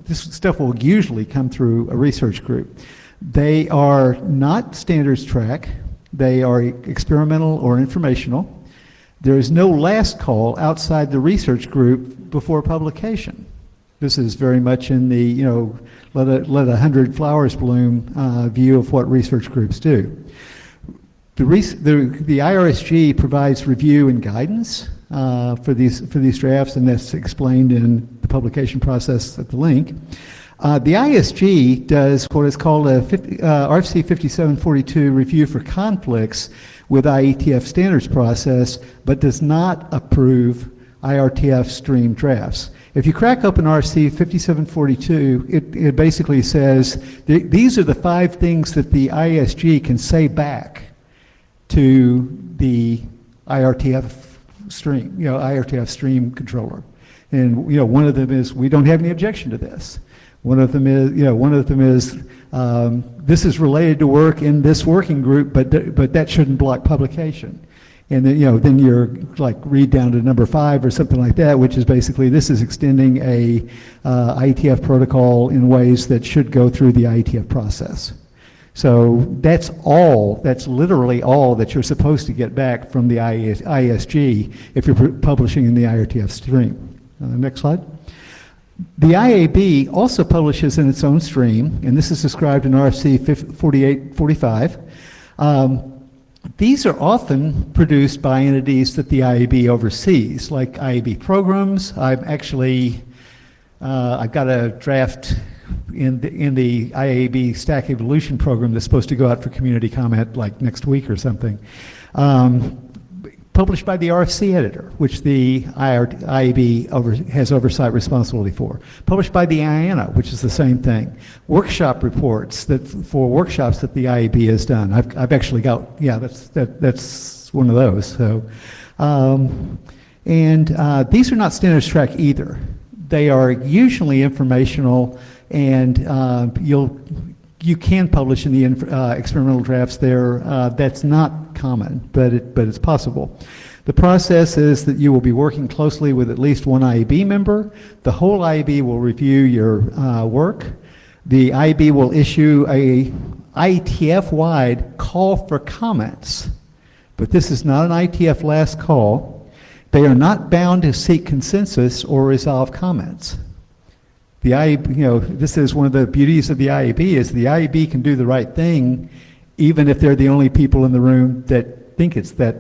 Speaker 3: this stuff will usually come through a research group. They are not standards track. They are experimental or informational. There is no last call outside the research group before publication. This is very much in the, let 100 flowers bloom view of what research groups do. The IRSG provides review and guidance for these drafts, and that's explained in the publication process at the link. The ISG does what is called a RFC 5742 review for conflicts with IETF standards process, but does not approve IRTF stream drafts. If you crack open RFC 5742, it basically says these are the 5 things that the ISG can say back to the IRTF stream, IRTF stream controller. And one of them is we don't have any objection to this. One of them is this is related to work in this working group, but that shouldn't block publication. And then you're like read down to number 5 or something like that, which is basically this is extending a IETF protocol in ways that should go through the IETF process. So that's literally all that you're supposed to get back from the ISG if you're publishing in the IRTF stream. Next slide. The IAB also publishes in its own stream, and this is described in RFC 4845. These are often produced by entities that the IAB oversees, like IAB programs. I've got a draft in the IAB Stack Evolution program that's supposed to go out for community comment like next week or something. Published by the RFC editor, which the IAB has oversight responsibility for. Published by the IANA, which is the same thing. Workshop reports for workshops that the IAB has done. I've actually got, that's one of those. So, these are not standards track either. They are usually informational, and you can publish in the experimental drafts there. That's not common, but it's possible. The process is that you will be working closely with at least one IAB member. The whole IAB will review your work. The IAB will issue a IETF-wide call for comments, but this is not an IETF last call. They are not bound to seek consensus or resolve comments. The IAB, this is one of the beauties of the IAB, is the IAB can do the right thing even if they're the only people in the room that think that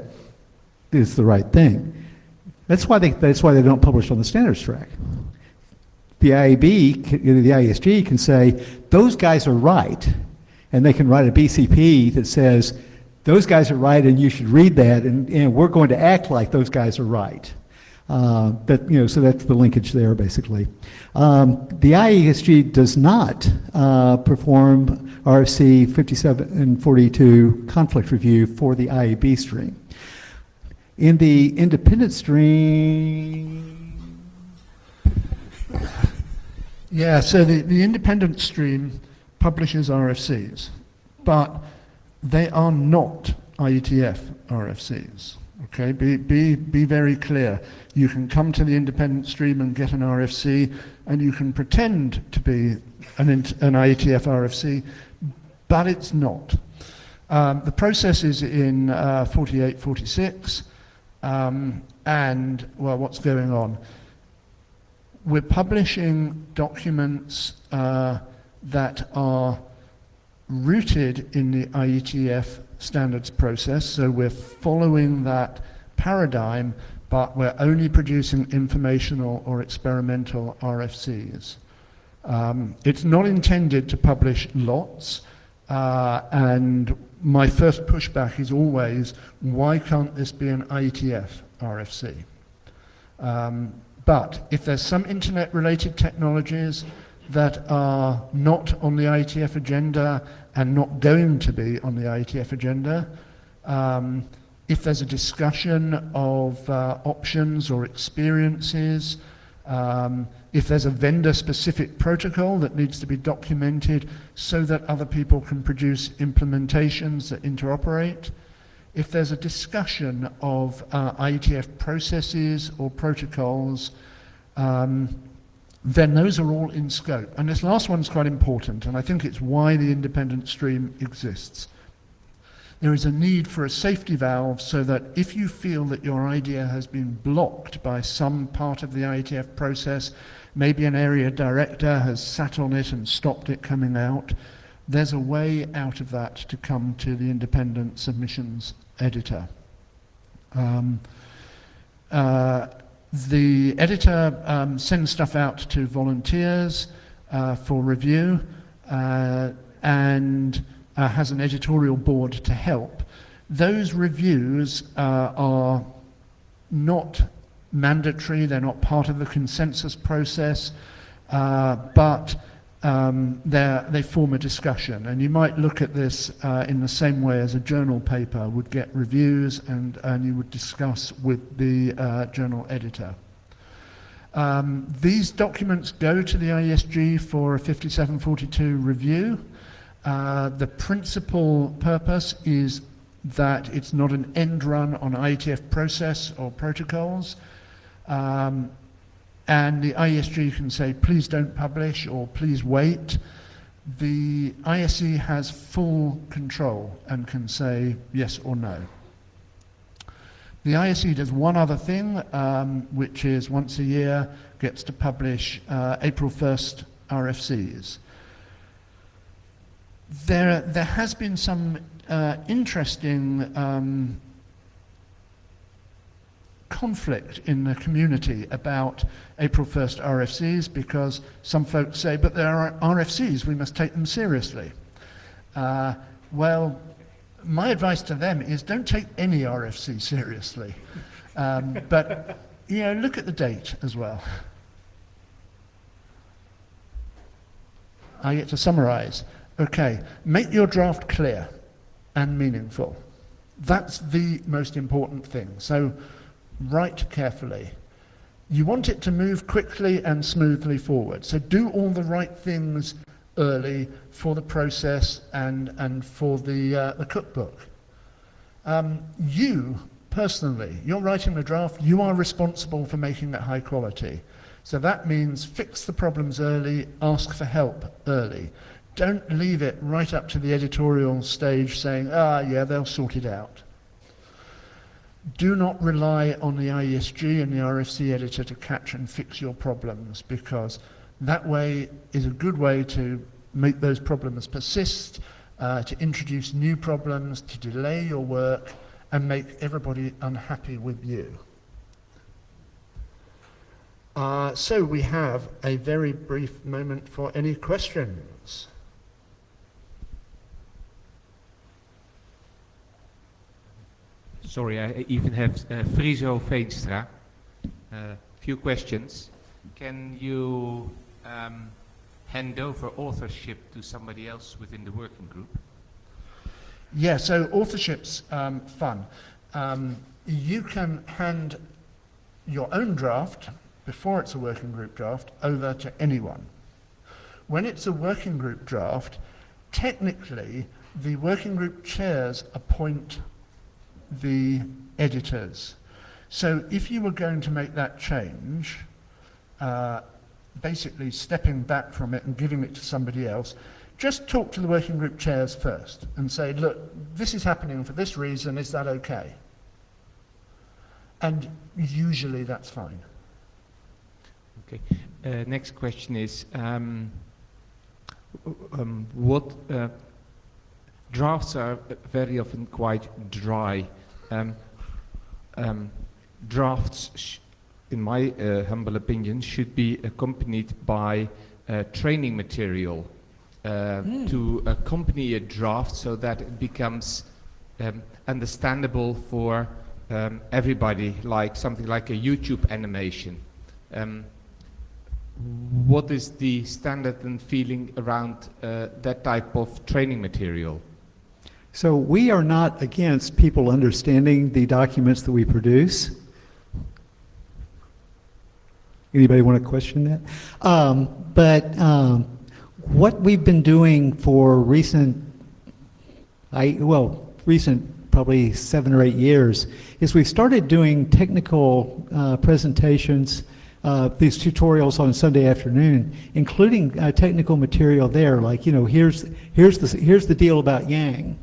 Speaker 3: is the right thing. That's why they don't publish on the standards track. The IAB, the ISG can say, those guys are right, and they can write a BCP that says, those guys are right and you should read that, and we're going to act like those guys are right. So that's the linkage there, basically. The IESG does not perform RFC 57 and 42 conflict review for the IAB stream. In the independent stream...
Speaker 1: Yeah, so the independent stream publishes RFCs, but they are not IETF RFCs. Okay, be very clear. You can come to the independent stream and get an RFC, and you can pretend to be an IETF RFC, but it's not. The process is in 48, 46, and, well, what's going on? We're publishing documents that are rooted in the IETF standards process, so we're following that paradigm, but we're only producing informational or experimental RFCs. It's not intended to publish lots, and my first pushback is always, why can't this be an IETF RFC? But if there's some internet-related technologies that are not on the IETF agenda and not going to be on the IETF agenda, if there's a discussion of options or experiences, if there's a vendor-specific protocol that needs to be documented so that other people can produce implementations that interoperate, if there's a discussion of IETF processes or protocols, then those are all in scope. And this last one's quite important, and I think it's why the independent stream exists. There is a need for a safety valve so that if you feel that your idea has been blocked by some part of the IETF process, maybe an area director has sat on it and stopped it coming out, there's a way out of that to come to the independent submissions editor. The editor sends stuff out to volunteers for review and has an editorial board to help. Those reviews are not mandatory, they're not part of the consensus process, but they form a discussion. And you might look at this in the same way as a journal paper would get reviews and you would discuss with the journal editor. These documents go to the IESG for a 5742 review. The principal purpose is that it's not an end run on IETF process or protocols. And the IESG can say, please don't publish or please wait. The ISE has full control and can say yes or no. The ISE does one other thing, which is once a year gets to publish April 1st RFCs. There has been some interesting conflict in the community about April 1st RFCs, because some folks say, but there are RFCs, we must take them seriously. Well, my advice to them is don't take any RFC seriously. But look at the date as well. I get to summarize. Okay, make your draft clear and meaningful. That's the most important thing. So write carefully. You want it to move quickly and smoothly forward. So do all the right things early for the process and for the cookbook. You personally. You're writing the draft, you are responsible for making it high quality. So that means fix the problems early, ask for help early. Don't leave it right up to the editorial stage saying, yeah, they'll sort it out. Do not rely on the IESG and the RFC editor to catch and fix your problems, because that way is a good way to make those problems persist, to introduce new problems, to delay your work, and make everybody unhappy with you. So we have a very brief moment for any questions.
Speaker 4: Sorry, I even have Friso Veenstra. Few questions. Can you hand over authorship to somebody else within the working group?
Speaker 1: Yeah, so authorship's fun. You can hand your own draft, before it's a working group draft, over to anyone. When it's a working group draft, technically the working group chairs appoint the editors. So if you were going to make that change, basically stepping back from it and giving it to somebody else, just talk to the working group chairs first and say, look, this is happening for this reason, is that okay? And usually that's fine.
Speaker 4: Okay. Next question is, what drafts are very often quite dry. Drafts, in my humble opinion, should be accompanied by training material to accompany a draft so that it becomes understandable for everybody, like something like a YouTube animation. What is the standard and feeling around that type of training material?
Speaker 3: So we are not against people understanding the documents that we produce. Anybody want to question that? What we've been doing for recent probably 7 or 8 years is we've started doing technical presentations, these tutorials on Sunday afternoon, including technical material there, like, you know, here's the deal about Yang.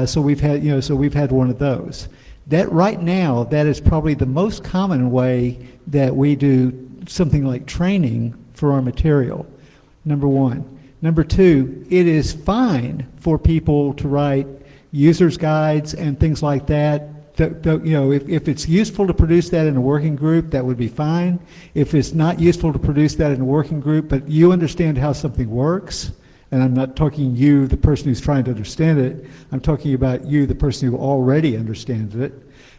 Speaker 3: So we've had one of those. That right now, that is probably the most common way that we do something like training for our material. Number one. Number two, it is fine for people to write users guides and things like that. You know, if it's useful to produce that in a working group, that would be fine. If it's not useful to produce that in a working group, but you understand how something works, and I'm not talking you, the person who's trying to understand it, I'm talking about you, the person who already understands it.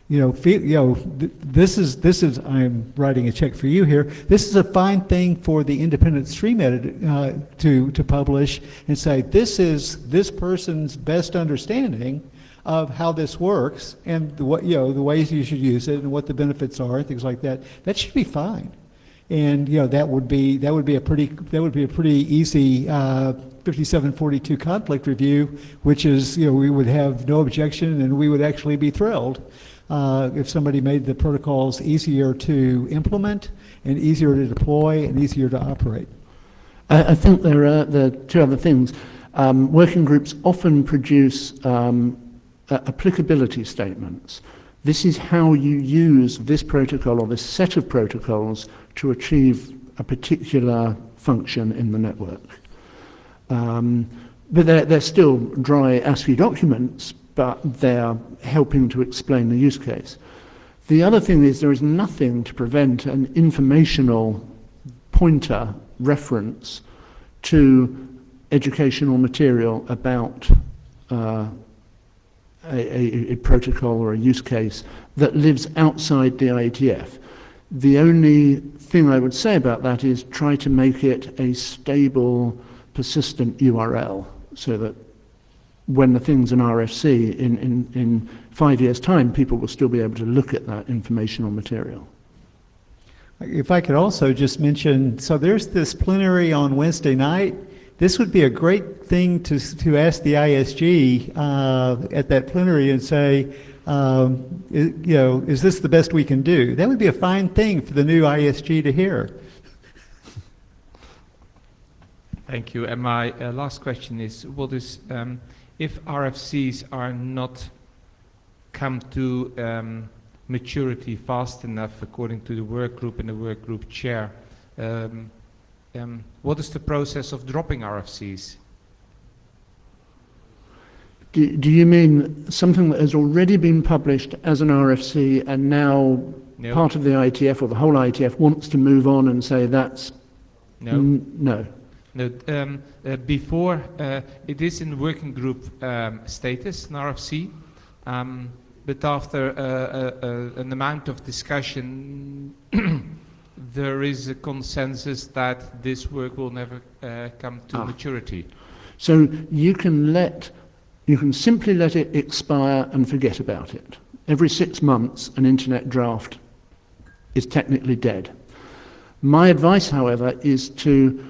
Speaker 3: You know, this is, I'm writing a check for you here. This is a fine thing for the independent stream editor to publish and say, this is this person's best understanding of how this works and the ways you should use it and what the benefits are and things like that. That should be fine. And you know, that would be a pretty easy 5742 conflict review, which is, you know, we would have no objection and we would actually be thrilled if somebody made the protocols easier to implement and easier to deploy and easier to operate.
Speaker 1: I think there are two other things. Working groups often produce applicability statements. This is how you use this protocol or this set of protocols to achieve a particular function in the network. But they're still dry ASCII documents, but they're helping to explain the use case. The other thing is there is nothing to prevent an informational pointer reference to educational material about a protocol or a use case that lives outside the IETF. The only thing I would say about that is try to make it a stable, persistent URL so that when the thing's an RFC, in 5 years' time, people will still be able to look at that informational material.
Speaker 3: If I could also just mention, so there's this plenary on Wednesday night. This would be a great thing to ask the ISG at that plenary and say, Is this the best we can do? That would be a fine thing for the new ISG to hear.
Speaker 4: Thank you. And my last question is, if RFCs are not come to maturity fast enough according to the work group and the work group chair, what is the process of dropping RFCs?
Speaker 1: Do you mean something that has already been published as an RFC and now part of the IETF or the whole IETF wants to move on and say that's...
Speaker 4: No.
Speaker 1: No.
Speaker 4: No, before, it is in working group status, an RFC, but after an amount of discussion, there is a consensus that this work will never come to maturity.
Speaker 1: So you can simply let it expire and forget about it. Every 6 months, an internet draft is technically dead. My advice, however, is to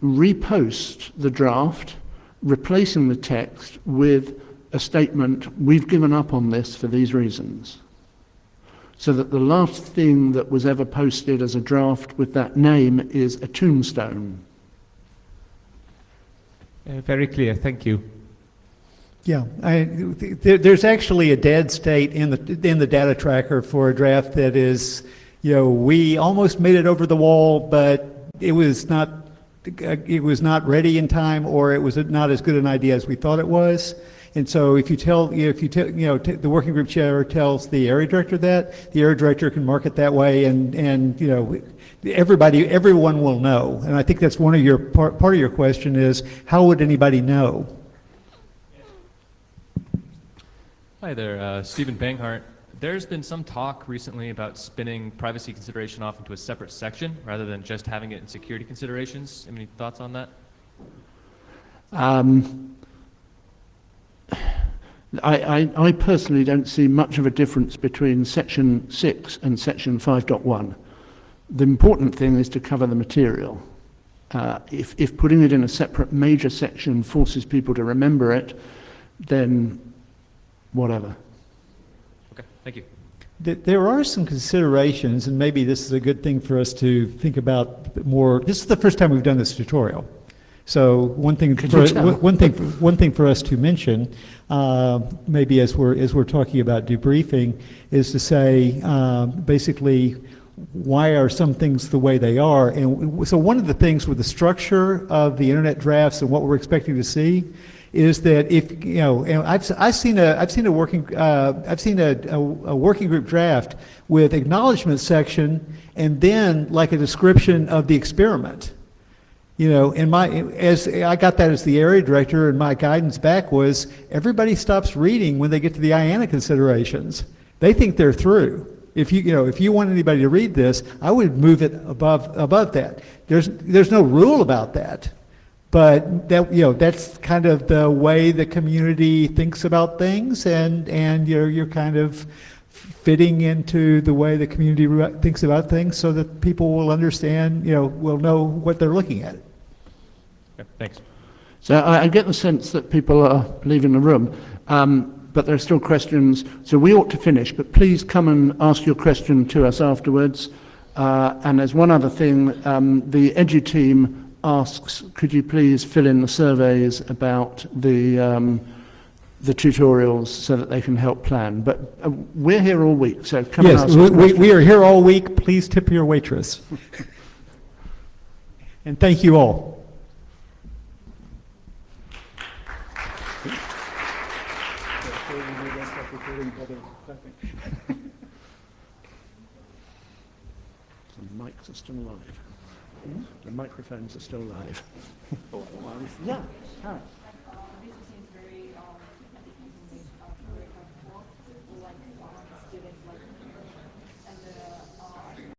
Speaker 1: repost the draft, replacing the text with a statement, we've given up on this for these reasons. So that the last thing that was ever posted as a draft with that name is a tombstone.
Speaker 4: Very clear, thank you.
Speaker 3: Yeah, there's actually a dead state in the data tracker for a draft that is, we almost made it over the wall, but it was not ready in time, or it was not as good an idea as we thought it was. And so if the working group chair tells the area director that, the area director can mark it that way, and everyone will know. And I think that's one of your part of your question is, how would anybody know?
Speaker 5: Hi there, Stephen Banghart. There's been some talk recently about spinning privacy consideration off into a separate section rather than just having it in security considerations. Any thoughts on that?
Speaker 1: I personally don't see much of a difference between Section 6 and Section 5.1. The important thing is to cover the material. If putting it in a separate major section forces people to remember it, then whatever.
Speaker 5: Okay, thank you.
Speaker 3: There are some considerations, and maybe this is a good thing for us to think about more. This is the first time we've done this tutorial. So one thing for us to mention, maybe as we're talking about debriefing, is to say basically why are some things the way they are. And so one of the things with the structure of the internet drafts and what we're expecting to see is that if and I've seen a working group draft with acknowledgement section and then like a description of the experiment. As I got that as the area director, and my guidance back was everybody stops reading when they get to the IANA considerations. They think they're through. If you want anybody to read this, I would move it above that. There's no rule about that. But that's kind of the way the community thinks about things, and you're kind of fitting into the way the community thinks about things, so that people will understand, will know what they're looking at.
Speaker 5: Okay, thanks.
Speaker 1: So I get the sense that people are leaving the room, but there are still questions. So we ought to finish, but please come and ask your question to us afterwards. And there's one other thing, the Edu team asks, could you please fill in the surveys about the tutorials so that they can help plan. But we're here all week, so come and ask us questions.
Speaker 3: We are here all week. Please tip your waitress. And thank you all.
Speaker 1: The mics are still live. The microphones are still live. Yeah, Harry.